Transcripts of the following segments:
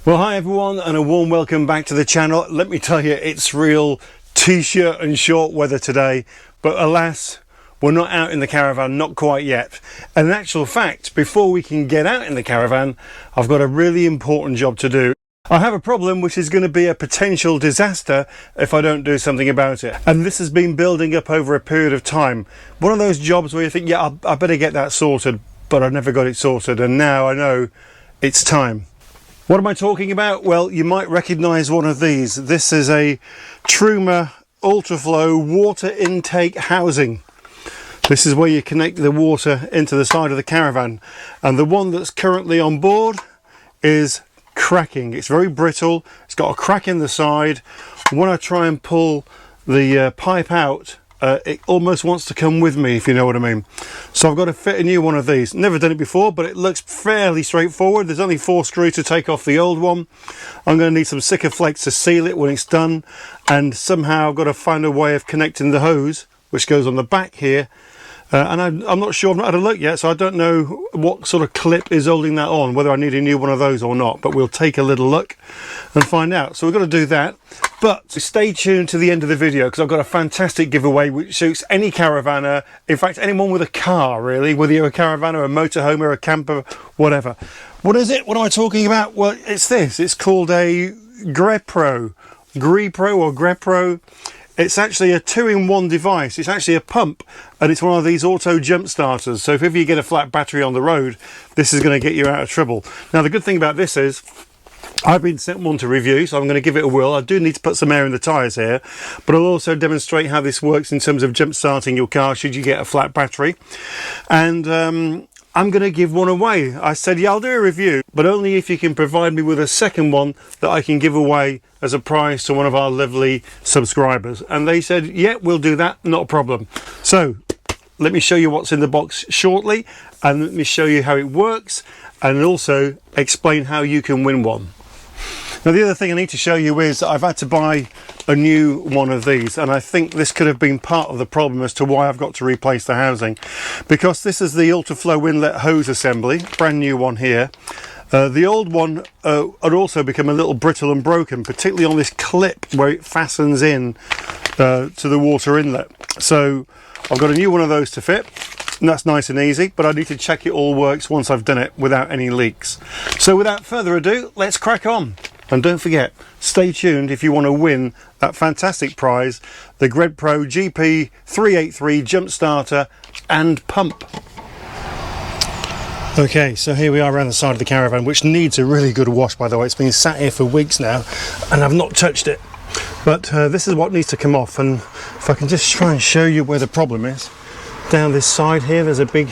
Well, hi everyone, and a warm welcome back to the channel. Let me tell you, it's real t-shirt and short weather today, but alas, we're not out in the caravan, not quite yet. And in actual fact, before we can get out in the caravan, I've got a really important job to do. I have a problem which is going to be a potential disaster if I don't do something about it. And this has been building up over a period of time. One of those jobs where you think, yeah, I better get that sorted, but I never got it sorted, and now I know it's time. What am I talking about? Well, you might recognise one of these. This is a Truma Ultraflow water intake housing. This is where you connect the water into the side of the caravan. And the one that's currently on board is cracking. It's very brittle. It's got a crack in the side. When I try and pull the pipe out, it almost wants to come with me, if you know what I mean. So I've got to fit a new one of these. Never done it before, but it looks fairly straightforward. There's only 4 screws to take off the old one. I'm going to need some Sikaflex to seal it when it's done, and somehow I've got to find a way of connecting the hose, which goes on the back here. And I'm not sure, I've not had a look yet, so I don't know what sort of clip is holding that on, whether I need a new one of those or not, but we'll take a little look and find out. So we've got to do that, but stay tuned to the end of the video, because I've got a fantastic giveaway which suits any caravaner, in fact anyone with a car really, whether you're a caravaner, a motorhome or a camper, whatever. What is it? What am I talking about? Well, it's this. It's called a GREPRO or GREPRO. It's actually a 2-in-1 device. It's actually a pump, and it's one of these auto jump starters. So if ever you get a flat battery on the road, this is going to get you out of trouble. Now the good thing about this is I've been sent one to review, so I'm going to give it a whirl. I do need to put some air in the tyres here, but I'll also demonstrate how this works in terms of jump starting your car should you get a flat battery. And I'm going to give one away. I said, yeah, I'll do a review, but only if you can provide me with a second one that I can give away as a prize to one of our lovely subscribers. And they said, yeah, we'll do that, not a problem. So let me show you what's in the box shortly, and let me show you how it works, and also explain how you can win one. Now the other thing I need to show you is that I've had to buy a new one of these, and I think this could have been part of the problem as to why I've got to replace the housing, because this is the Ultraflow inlet hose assembly, brand new one here. The old one had also become a little brittle and broken, particularly on this clip where it fastens in to the water inlet. So I've got a new one of those to fit, and that's nice and easy, but I need to check it all works once I've done it without any leaks. So without further ado, let's crack on. And don't forget, stay tuned if you want to win that fantastic prize, the GREPRO GP383 Jumpstarter and Pump. Okay, so here we are around the side of the caravan, which needs a really good wash, by the way. It's been sat here for weeks now, and I've not touched it. But this is what needs to come off, and if I can just try and show you where the problem is. Down this side here, there's a big,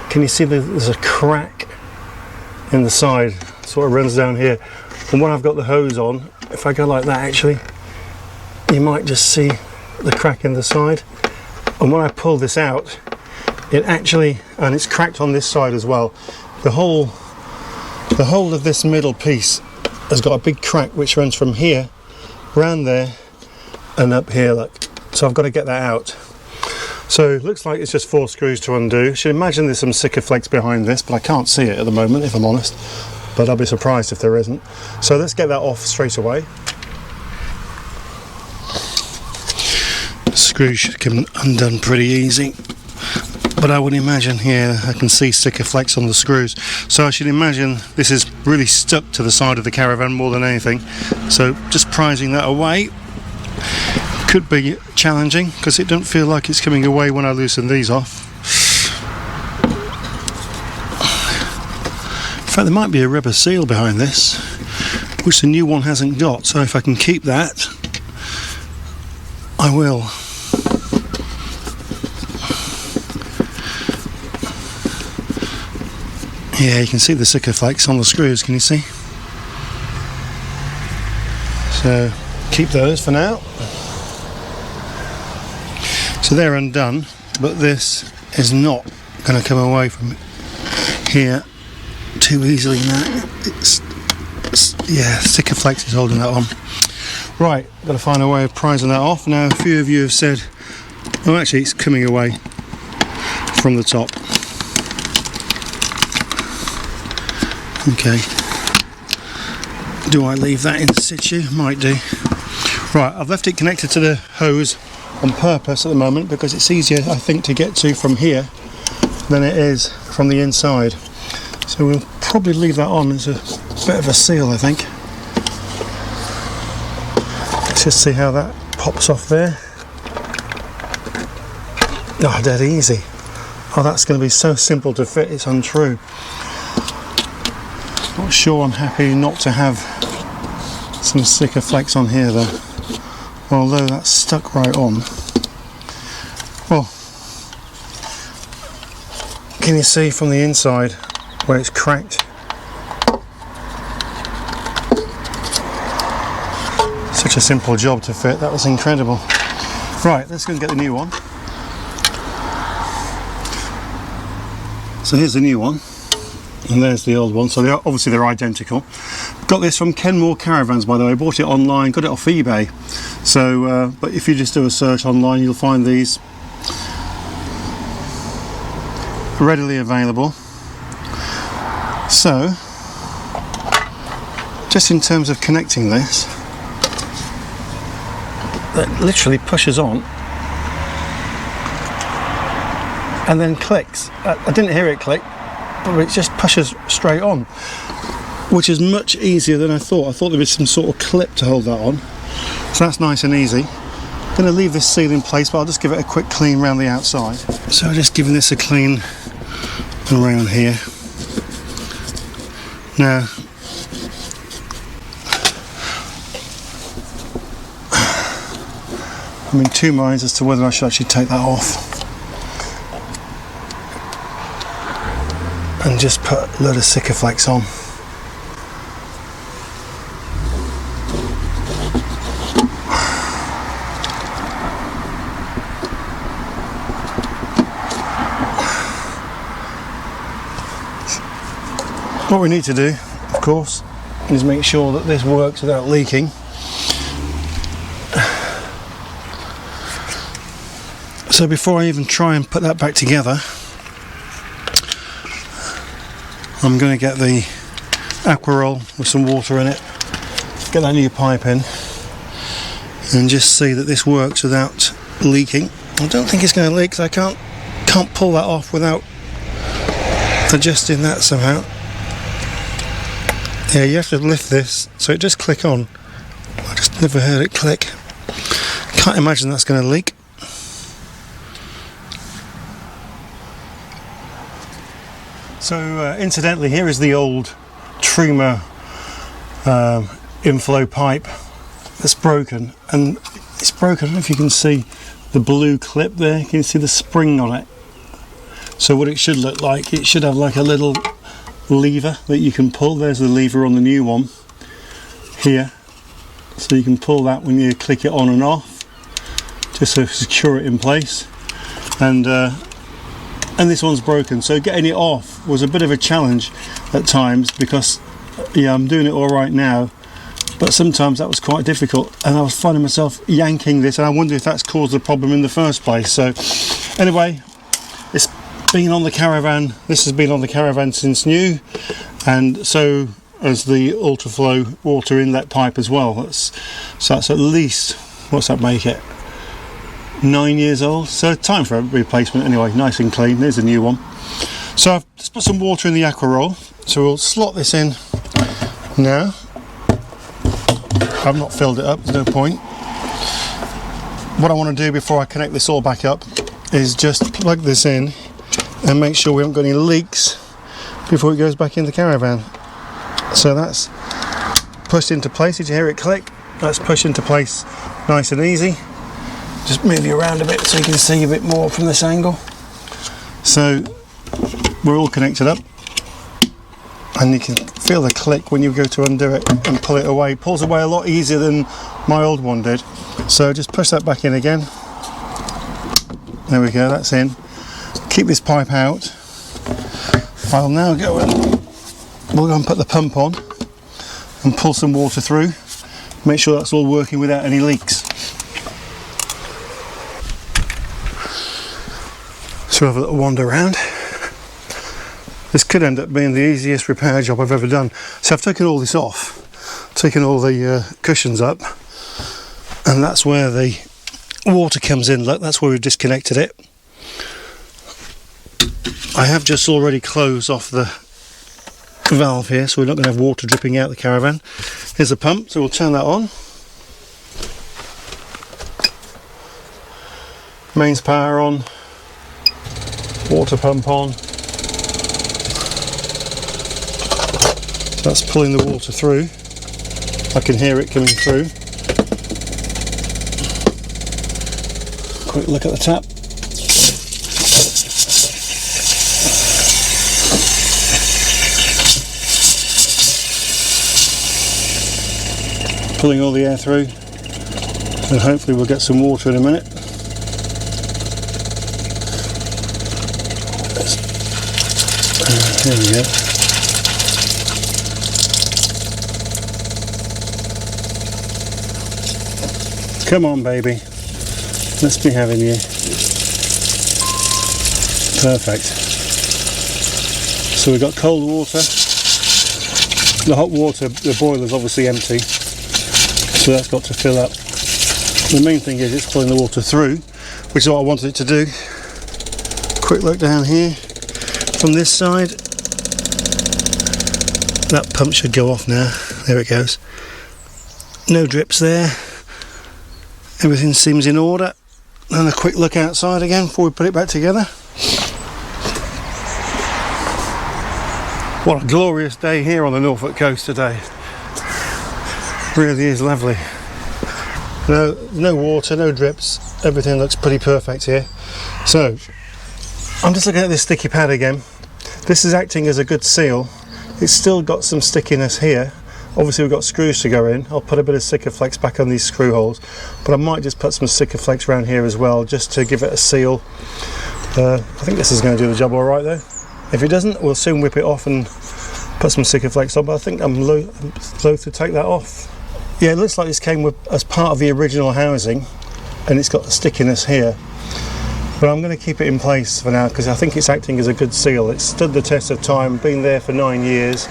can you see there's a crack in the side, sort of runs down here. And when I've got the hose on, if I go like that actually, you might just see the crack in the side. And when I pull this out, it actually, and it's cracked on this side as well, the whole of this middle piece has got a big crack which runs from here, round there, and up here, look. So I've got to get that out. So it looks like it's just 4 screws to undo. I should imagine there's some Sikaflex behind this, but I can't see it at the moment, if I'm honest. But I'll be surprised if there isn't. So let's get that off straight away. The screws should come undone pretty easy. But I would imagine here, I can see Sikaflex on the screws. So I should imagine this is really stuck to the side of the caravan more than anything. So just prizing that away. Could be challenging because it don't feel like it's coming away when I loosen these off. In fact, there might be a rubber seal behind this, which the new one hasn't got, so if I can keep that, I will. Yeah, you can see the Sikaflex on the screws, can you see? So, keep those for now. So they're undone, but this is not going to come away from here too easily now. Yeah, Sikaflex is holding that on. Right, got to find a way of prizing that off. Now a few of you have said, oh actually it's coming away from the top. Okay, Do I leave that in situ? Might do. Right, I've left it connected to the hose on purpose at the moment because it's easier, I think, to get to from here than it is from the inside. So we'll probably leave that on. It's a bit of a seal, I think. Let's just see how that pops off there. Oh, dead easy. Oh, that's going to be so simple to fit, it's untrue. Not sure I'm happy not to have some thicker flex on here though. Although that's stuck right on. Well, can you see from the inside where it's cracked? Such a simple job to fit, that was incredible. Right, let's go and get the new one. So here's the new one, and there's the old one, so obviously they're identical. Got this from Kenmore Caravans, by the way. I bought it online, got it off eBay. So, but if you just do a search online, you'll find these readily available. So, just in terms of connecting this, that literally pushes on and then clicks. I didn't hear it click, but it just pushes straight on, which is much easier than I thought. I thought there was some sort of clip to hold that on, so that's nice and easy. I'm going to leave this seal in place, but I'll just give it a quick clean around the outside. So just giving this a clean around here. Now, I'm in two minds as to whether I should actually take that off and just put a load of Sikaflex on. What we need to do, of course, is make sure that this works without leaking. So before I even try and put that back together, I'm going to get the Aquaroll with some water in it, get that new pipe in, and just see that this works without leaking. I don't think it's going to leak because I can't pull that off without adjusting that somehow. Yeah, you have to lift this so it just click on. I just never heard it click. Can't imagine that's going to leak. So incidentally, here is the old Truma inflow pipe that's broken, and it's broken. I don't know if you can see the blue clip there. Can you see the spring on it? So what it should look like, it should have like a little lever that you can pull. There's the lever on the new one here, so you can pull that when you click it on and off, just to secure it in place. And this one's broken, so getting it off was a bit of a challenge at times, because yeah, I'm doing it all right now, but sometimes that was quite difficult, and I was finding myself yanking this, and I wonder if that's caused the problem in the first place. So anyway, it's been on the Caravan. This has been on the Caravan since new, and so as the Ultraflow water inlet pipe as well. So that's at least, what's that make it? 9 years old. So time for a replacement anyway. Nice and clean. There's a new one. So I've just put some water in the Aquaroll. So we'll slot this in now. I've not filled it up, there's no point. What I want to do before I connect this all back up is just plug this in and make sure we haven't got any leaks before it goes back in the Caravan. So that's pushed into place. Did you hear it click? That's pushed into place nice and easy. Just move you around a bit so you can see a bit more from this angle. So we're all connected up, and you can feel the click when you go to undo it and pull it away. It pulls away a lot easier than my old one did. So just push that back in again. There we go, that's in. Keep this pipe out. I'll now go and we'll go and put the pump on and pull some water through. Make sure that's all working without any leaks. So have a little wander around. This could end up being the easiest repair job I've ever done. So I've taken all this off taken all the cushions up, and that's where the water comes in. Look, that's where we've disconnected it. I have just already closed off the valve here, so we're not going to have water dripping out the Caravan. Here's the pump, so we'll turn that on. Mains power on, water pump on. That's pulling the water through. I can hear it coming through. Quick look at the tap. Pulling all the air through, and hopefully we'll get some water in a minute. There we go. Come on, baby. Let's be having you. Perfect. So we've got cold water. The hot water, the boiler's obviously empty, so that's got to fill up. The main thing is it's pulling the water through, which is what I wanted it to do. Quick look down here from this side. That pump should go off now. There it goes. No drips there. Everything seems in order. And a quick look outside again before we put it back together. What a glorious day here on the Norfolk coast today. Really is lovely. No water, no drips. Everything looks pretty perfect here. So I'm just looking at this sticky pad again. This is acting as a good seal. It's still got some stickiness here. Obviously we've got screws to go in. I'll put a bit of Sikaflex back on these screw holes, but I might just put some Sikaflex around here as well, just to give it a seal. I think this is going to do the job all right though. If it doesn't, we'll soon whip it off and put some Sikaflex on, but I think I'm loath to take that off. Yeah, it looks like this came with as part of the original housing, and it's got the stickiness here. But I'm going to keep it in place for now because I think it's acting as a good seal. It's stood the test of time, been there for 9 years.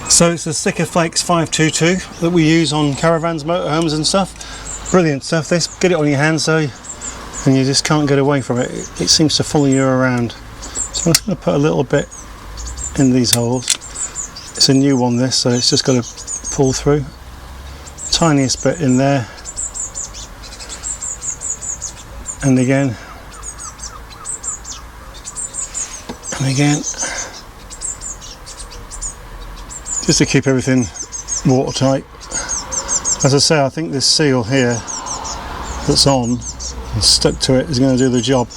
So it's the Sikaflex 522 that we use on Caravans Motorhomes and stuff. Brilliant stuff this. Get it on your hands though, and you just can't get away from it. It seems to follow you around. So I'm just going to put a little bit in these holes. It's a new one this, so it's just got to pull through. Tiniest bit in there. And again. And again. Just to keep everything watertight. As I say, I think this seal here that's on and stuck to it is going to do the job.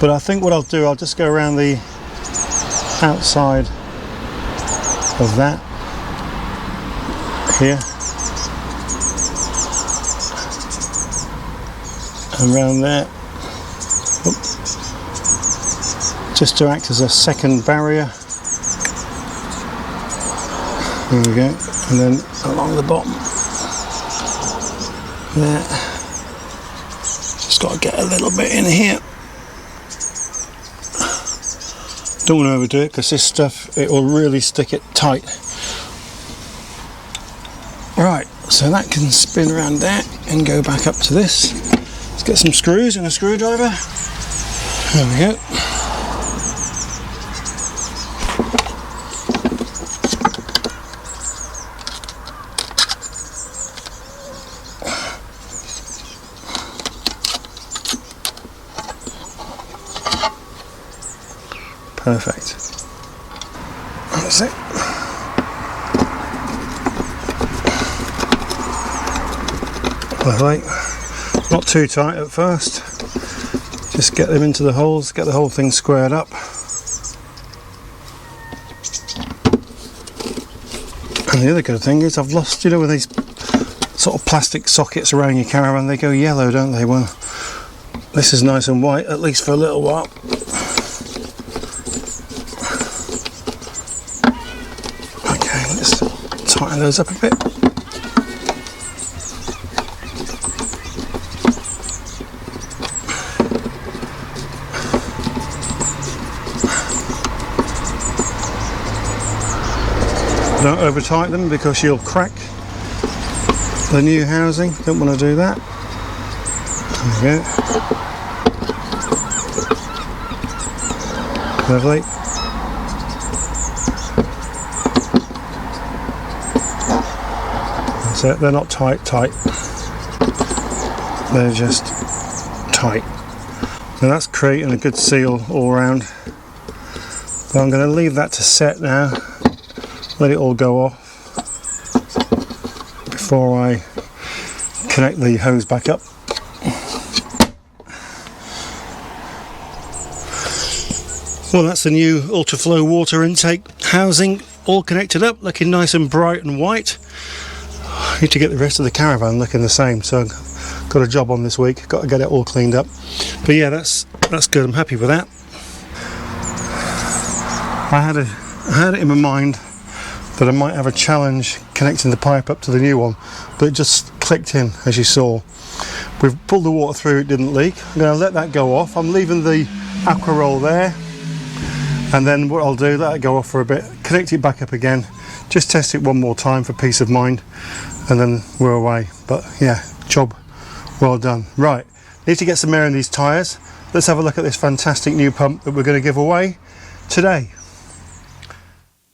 But I think what I'll do, I'll just go around the outside of that here. And around there. Oops. Just to act as a second barrier. There we go, and then along the bottom there. Just got to get a little bit in here. Don't want to overdo it because this stuff, it will really stick it tight. Right, so that can spin around there and go back up to this. Let's get some screws and a screwdriver. There we go. Perfect. That's it. Lovely. Not too tight at first. Just get them into the holes, get the whole thing squared up. And the other good thing is I've lost, you know, with these sort of plastic sockets around your Caravan, they go yellow, don't they? Well, this is nice and white, at least for a little while. Tighten those up a bit. Don't over tight them because you'll crack the new housing. Don't want to do that. There we go. Lovely. That's it. They're not tight. They're just tight. Now that's creating a good seal all around. So I'm going to leave that to set now. Let it all go off before I connect the hose back up. Well, that's the new ultra-flow water intake housing all connected up, looking nice and bright and white. I need to get the rest of the caravan looking the same, so I've got a job on this week. Got to get it all cleaned up. But yeah, that's good. I'm happy with that. I had it in my mind that I might have a challenge connecting the pipe up to the new one, but it just clicked in, as you saw. We've pulled the water through, it didn't leak. I'm going to let that go off. I'm leaving the aqua roll there, and then what I'll do, let it go off for a bit, connect it back up again, just test it one more time for peace of mind, and then we're away. But yeah, job well done. Right, need to get some air in these tyres. Let's have a look at this fantastic new pump that we're going to give away today.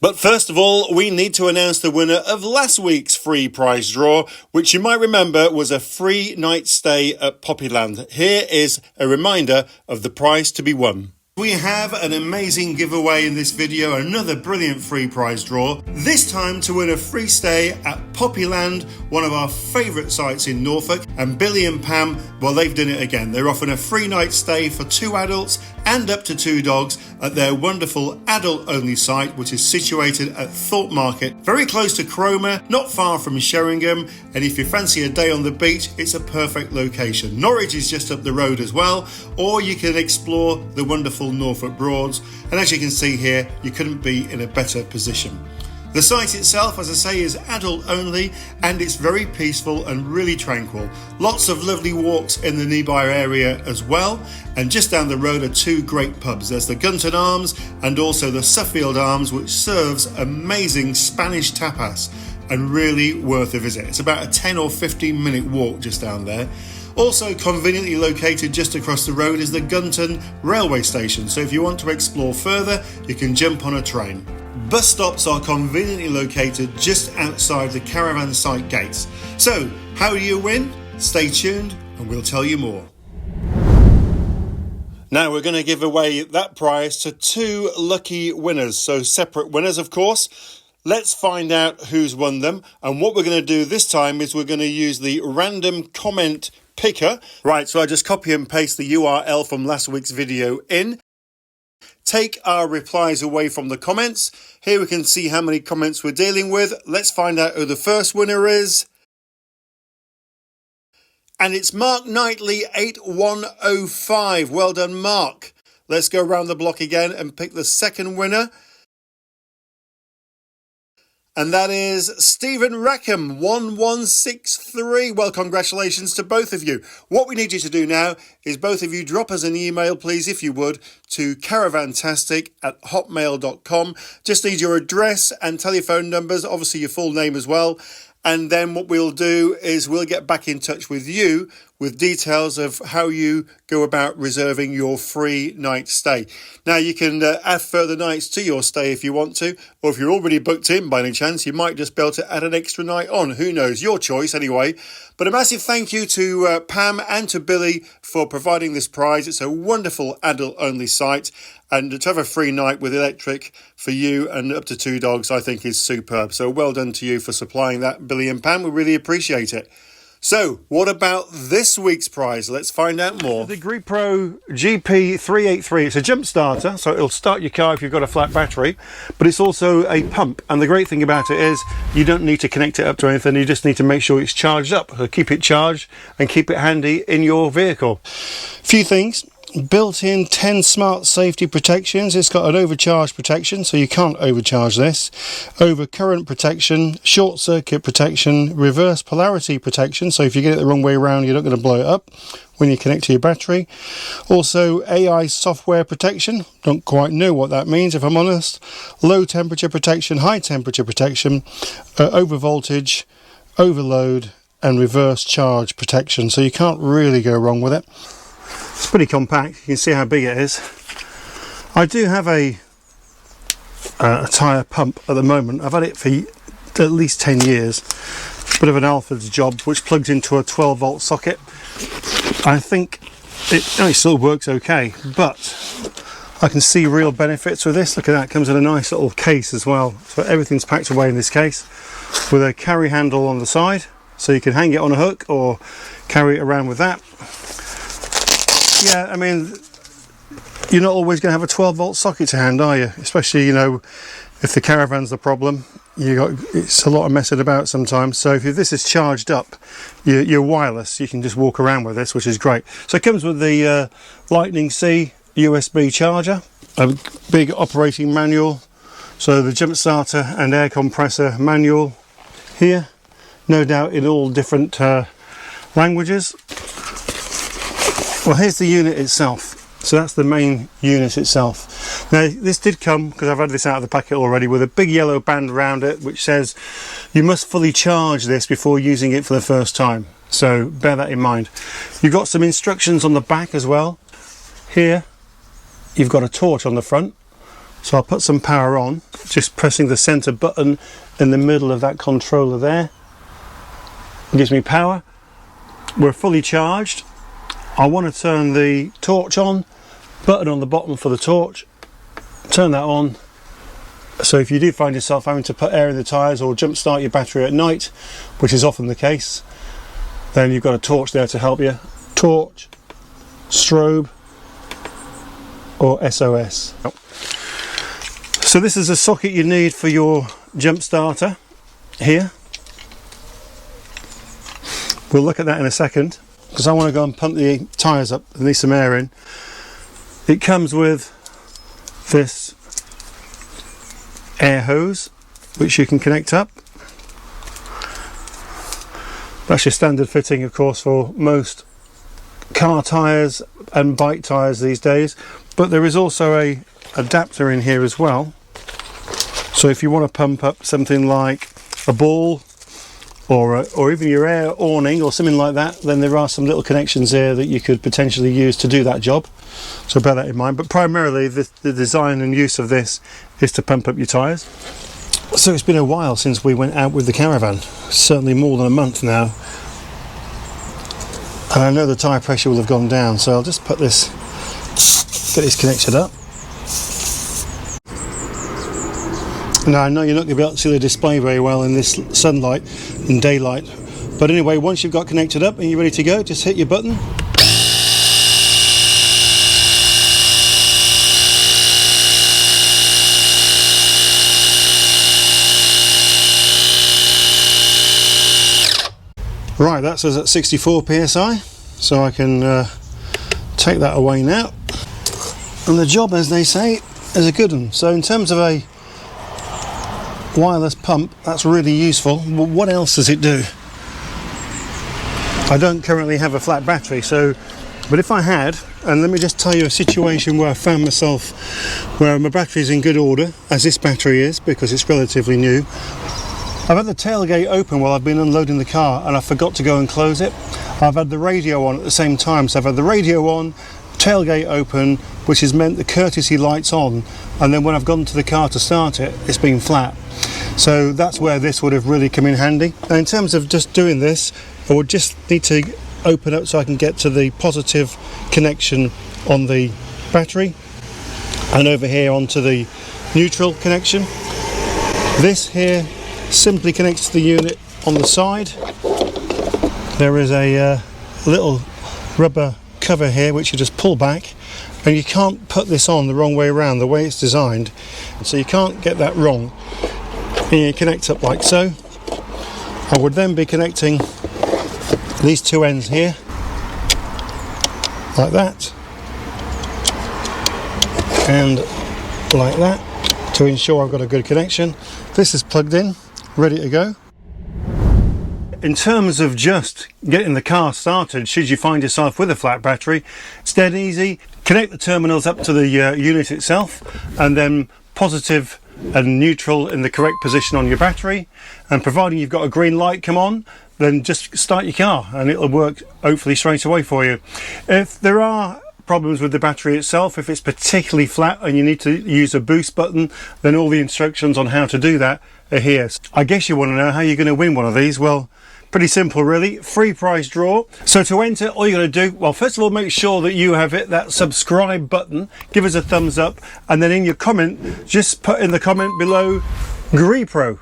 But first of all, we need to announce the winner of last week's free prize draw, which you might remember was a free night stay at Poppyland. Here is a reminder of the prize to be won. We have an amazing giveaway in this video, another brilliant free prize draw, this time to win a free stay at Poppyland, one of our favourite sites in Norfolk. And Billy and Pam, well, they've done it again. They're offering a free night stay for 2 adults and up to 2 dogs at their wonderful adult-only site, which is situated at Thorpe Market, very close to Cromer, not far from Sheringham. And if you fancy a day on the beach, it's a perfect location. Norwich is just up the road as well, or you can explore the wonderful Norfolk Broads, and as you can see here, you couldn't be in a better position. The site itself, as I say, is adult only, and it's very peaceful and really tranquil. Lots of lovely walks in the nearby area as well, and just down the road are 2 great pubs. There's the Gunton Arms and also the Suffield Arms, which serves amazing Spanish tapas and really worth a visit. It's about a 10 or 15 minute walk just down there. Also conveniently located just across the road is the Gunton railway station, so if you want to explore further, you can jump on a train. Bus stops are conveniently located just outside the caravan site gates. So, how do you win? Stay tuned and we'll tell you more. Now we're going to give away that prize to 2 lucky winners, so separate winners of course. Let's find out who's won them, and what we're going to do this time is we're going to use the random comment picker. Right, so I just copy and paste the URL from last week's video in. Take our replies away from the comments. Here we can see how many comments we're dealing with. Let's find out who the first winner is. And it's Mark Knightley 8105. Well done, Mark. Let's go around the block again and pick the second winner. And that is Stephen Rackham 1163. Well, congratulations to both of you. What we need you to do now is both of you drop us an email, please, if you would, to caravantastic@hotmail.com. Just need your address and telephone numbers, obviously your full name as well. And then what we'll do is we'll get back in touch with you with details of how you go about reserving your free night stay. Now, you can add further nights to your stay if you want to, or if you're already booked in by any chance, you might just be able to add an extra night on. Who knows? Your choice anyway. But a massive thank you to Pam and to Billy for providing this prize. It's a wonderful adult-only site, and to have a free night with electric for you and up to 2 dogs, I think is superb. So well done to you for supplying that, Billy and Pam. We really appreciate it. So, what about this week's prize? Let's find out more. The GREPRO GP383. It's a jump starter, so it'll start your car if you've got a flat battery, but it's also a pump. And the great thing about it is you don't need to connect it up to anything. You just need to make sure it's charged up. So keep it charged and keep it handy in your vehicle. Few things. built-in 10 smart safety protections. It's got an overcharge protection, so you can't overcharge this. Overcurrent protection, short circuit protection, reverse polarity protection, so if you get it the wrong way around you're not going to blow it up when you connect to your battery. Also AI software protection, don't quite know what that means if I'm honest. Low temperature protection, high temperature protection, over voltage, overload and reverse charge protection, so you can't really go wrong with it. It's pretty compact, you can see how big it is. I do have a tyre pump at the moment. I've had it for at least 10 years. Bit of an Alfred's job, which plugs into a 12 volt socket. I think it still works okay, but I can see real benefits with this. Look at that, it comes in a nice little case as well. So everything's packed away in this case with a carry handle on the side, so you can hang it on a hook or carry it around with that. Yeah, I mean, you're not always going to have a 12 volt socket to hand, are you? Especially, you know, if the Caravan's the problem, it's a lot of messing about sometimes. So if this is charged up, you're wireless, you can just walk around with this, which is great. So it comes with the Lightning C USB charger, a big operating manual, so the jump starter and air compressor manual here, no doubt in all different languages. Well, here's the unit itself. So that's the main unit itself. Now this did come, because I've had this out of the packet already, with a big yellow band around it which says you must fully charge this before using it for the first time, so bear that in mind. You've got some instructions on the back as well. Here you've got a torch on the front, so I'll put some power on, just pressing the center button in the middle of that controller there. It gives me power. We're fully charged. I want to turn the torch on, button on the bottom for the torch, turn that on. So if you do find yourself having to put air in the tyres or jump start your battery at night, which is often the case, then you've got a torch there to help you. Torch, strobe or SOS. So this is a socket you need for your jump starter here. We'll look at that in a second, because I want to go and pump the tyres up and need some air in. It comes with this air hose which you can connect up. That's your standard fitting, of course, for most car tyres and bike tyres these days, but there is also a adapter in here as well, so if you want to pump up something like a ball or even your air awning or something like that, then there are some little connections there that you could potentially use to do that job, so bear that in mind. But primarily the design and use of this is to pump up your tyres. So it's been a while since we went out with the Caravan, certainly more than a month now, and I know the tyre pressure will have gone down, so I'll just put this, get this connected up. Now I know you're not going to be able to see the display very well in this sunlight and daylight, but anyway, once you've got connected up and you're ready to go, just hit your button. Right, that says at 64 psi, so I can take that away now. And the job, as they say, is a good one. So in terms of a wireless pump, that's really useful. What else does it do? I don't currently have a flat battery, but if I had, and let me just tell you a situation where I found myself where my battery is in good order, as this battery is, because it's relatively new. I've had the tailgate open while I've been unloading the car and I forgot to go and close it. I've had the radio on at the same time, so I've had the radio on, tailgate open, which has meant the courtesy lights on, and then when I've gone to the car to start it, it's been flat. So that's where this would have really come in handy. Now in terms of just doing this, I would just need to open up so I can get to the positive connection on the battery, and over here onto the neutral connection. This here simply connects to the unit on the side. There is a little rubber cover here which you just pull back, and you can't put this on the wrong way around the way it's designed, so you can't get that wrong. And you connect up like so. I would then be connecting these two ends here like that, and like that to ensure I've got a good connection. This is plugged in, ready to go. In terms of just getting the car started, should you find yourself with a flat battery, it's dead easy. Connect the terminals up to the unit itself, and then positive and neutral in the correct position on your battery, and providing you've got a green light come on, then just start your car and it'll work hopefully straight away for you. If there are problems with the battery itself, if it's particularly flat and you need to use a boost button, then all the instructions on how to do that are here. I guess you want to know how you're going to win one of these. Well, pretty simple really, free prize draw. So to enter, all you're going to do, well, first of all, make sure that you have hit that subscribe button, give us a thumbs up, and then in your comment, just put in the comment below GREPRO.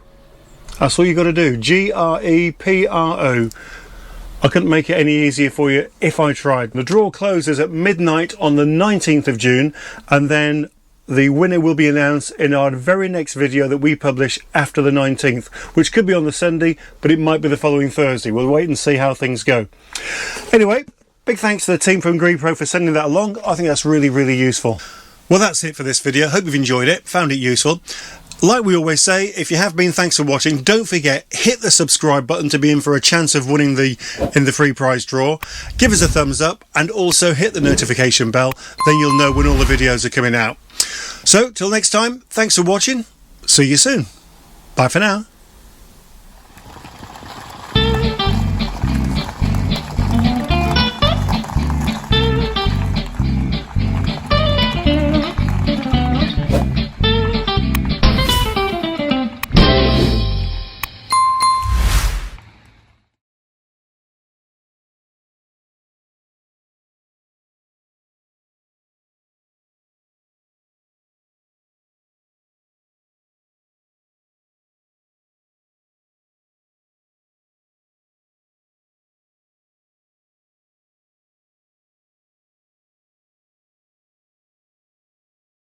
That's all you got to do, GREPRO. I couldn't make it any easier for you if I tried. The draw closes at midnight on the 19th of June, and then the winner will be announced in our very next video that we publish after the 19th, which could be on the Sunday, but it might be the following Thursday. We'll wait and see how things go. Anyway, big thanks to the team from GREPRO for sending that along. I think that's really, really useful. Well, that's it for this video. Hope you've enjoyed it, found it useful. Like we always say, if you have been, thanks for watching. Don't forget, hit the subscribe button to be in for a chance of winning in the free prize draw. Give us a thumbs up and also hit the notification bell. Then you'll know when all the videos are coming out. So, till next time, thanks for watching. See you soon. Bye for now.